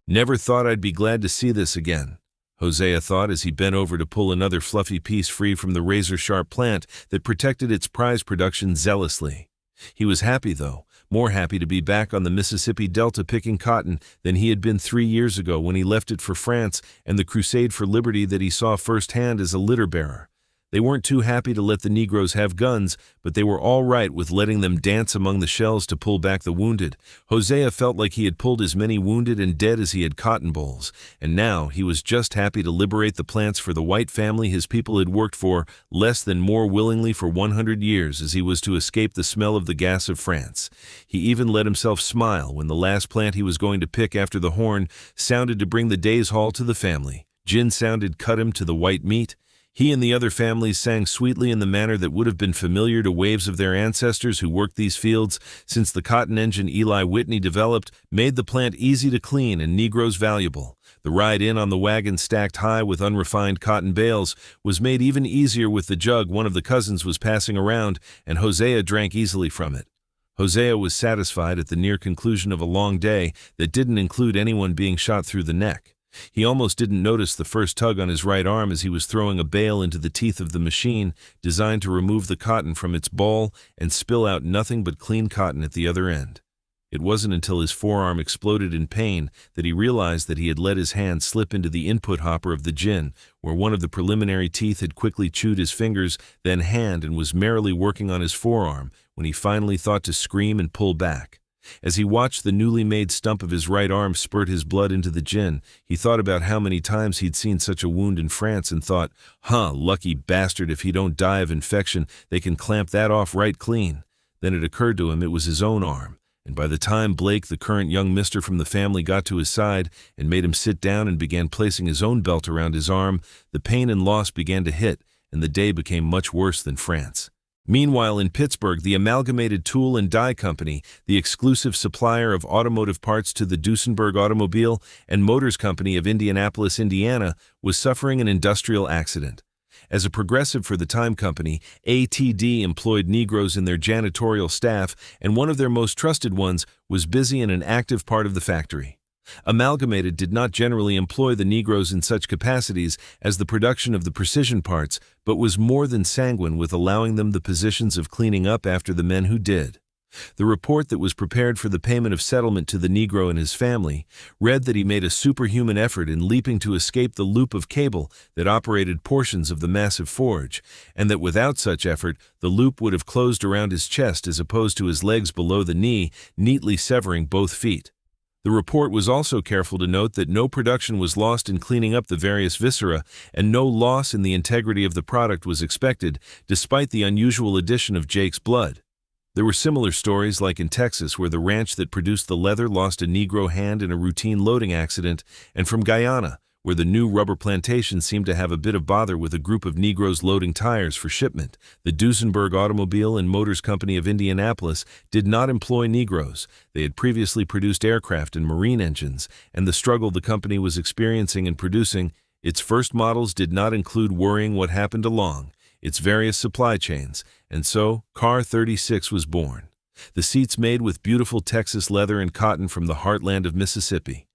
Never thought I'd be glad to see this again, Hosea thought as he bent over to pull another fluffy piece free from the razor-sharp plant that protected its prize production zealously. He was happy, though, more happy to be back on the Mississippi Delta picking cotton than he had been 3 years ago when he left it for France and the crusade for liberty that he saw firsthand as a litter-bearer. They weren't too happy to let the Negroes have guns, but they were all right with letting them dance among the shells to pull back the wounded. Hosea felt like he had pulled as many wounded and dead as he had cotton bolls, and now he was just happy to liberate the plants for the white family his people had worked for less than more willingly for 100 years as he was to escape the smell of the gas of France. He even let himself smile when the last plant he was going to pick after the horn sounded to bring the day's haul to the family. Gin sounded cut him to the white meat. He and the other families sang sweetly in the manner that would have been familiar to waves of their ancestors who worked these fields, since the cotton engine Eli Whitney developed made the plant easy to clean and Negroes valuable. The ride in on the wagon stacked high with unrefined cotton bales was made even easier with the jug one of the cousins was passing around, and Hosea drank easily from it. Hosea was satisfied at the near conclusion of a long day that didn't include anyone being shot through the neck. He almost didn't notice the first tug on his right arm as he was throwing a bale into the teeth of the machine designed to remove the cotton from its ball and spill out nothing but clean cotton at the other end. It wasn't until his forearm exploded in pain that he realized that he had let his hand slip into the input hopper of the gin, where one of the preliminary teeth had quickly chewed his fingers, then hand, and was merrily working on his forearm when he finally thought to scream and pull back. As he watched the newly made stump of his right arm spurt his blood into the gin, he thought about how many times he'd seen such a wound in France and thought, lucky bastard, if he don't die of infection, they can clamp that off right clean. Then it occurred to him it was his own arm, and by the time Blake, the current young mister from the family, got to his side and made him sit down and began placing his own belt around his arm, the pain and loss began to hit, and the day became much worse than France. Meanwhile, in Pittsburgh, the Amalgamated Tool and Die Company, the exclusive supplier of automotive parts to the Duesenberg Automobile and Motors Company of Indianapolis, Indiana, was suffering an industrial accident. As a progressive for the time company, ATD employed Negroes in their janitorial staff, and one of their most trusted ones was busy in an active part of the factory. Amalgamated did not generally employ the Negroes in such capacities as the production of the precision parts, but was more than sanguine with allowing them the positions of cleaning up after the men who did. The report that was prepared for the payment of settlement to the Negro and his family read that he made a superhuman effort in leaping to escape the loop of cable that operated portions of the massive forge, and that without such effort, the loop would have closed around his chest as opposed to his legs below the knee, neatly severing both feet. The report was also careful to note that no production was lost in cleaning up the various viscera, and no loss in the integrity of the product was expected, despite the unusual addition of Jake's blood. There were similar stories like in Texas, where the ranch that produced the leather lost a Negro hand in a routine loading accident, and from Guyana, where the new rubber plantation seemed to have a bit of bother with a group of Negroes loading tires for shipment. The Duesenberg Automobile and Motors Company of Indianapolis did not employ Negroes. They had previously produced aircraft and marine engines, and the struggle the company was experiencing in producing its first models did not include worrying what happened along its various supply chains, and so Car 36 was born. The seats made with beautiful Texas leather and cotton from the heartland of Mississippi.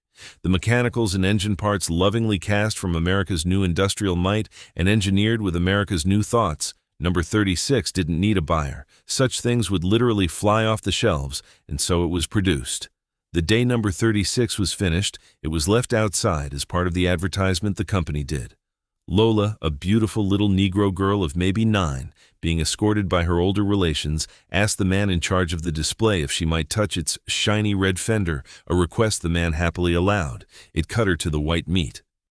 The mechanicals and engine parts lovingly cast from America's new industrial might and engineered with America's new thoughts. Number 36 didn't need a buyer. Such things would literally fly off the shelves, and so it was produced. The day number 36 was finished, it was left outside as part of the advertisement the company did. Lola, a beautiful little Negro girl of maybe 9, being escorted by her older relations, asked the man in charge of the display if she might touch its shiny red fender, a request the man happily allowed. It cut her to the white meat.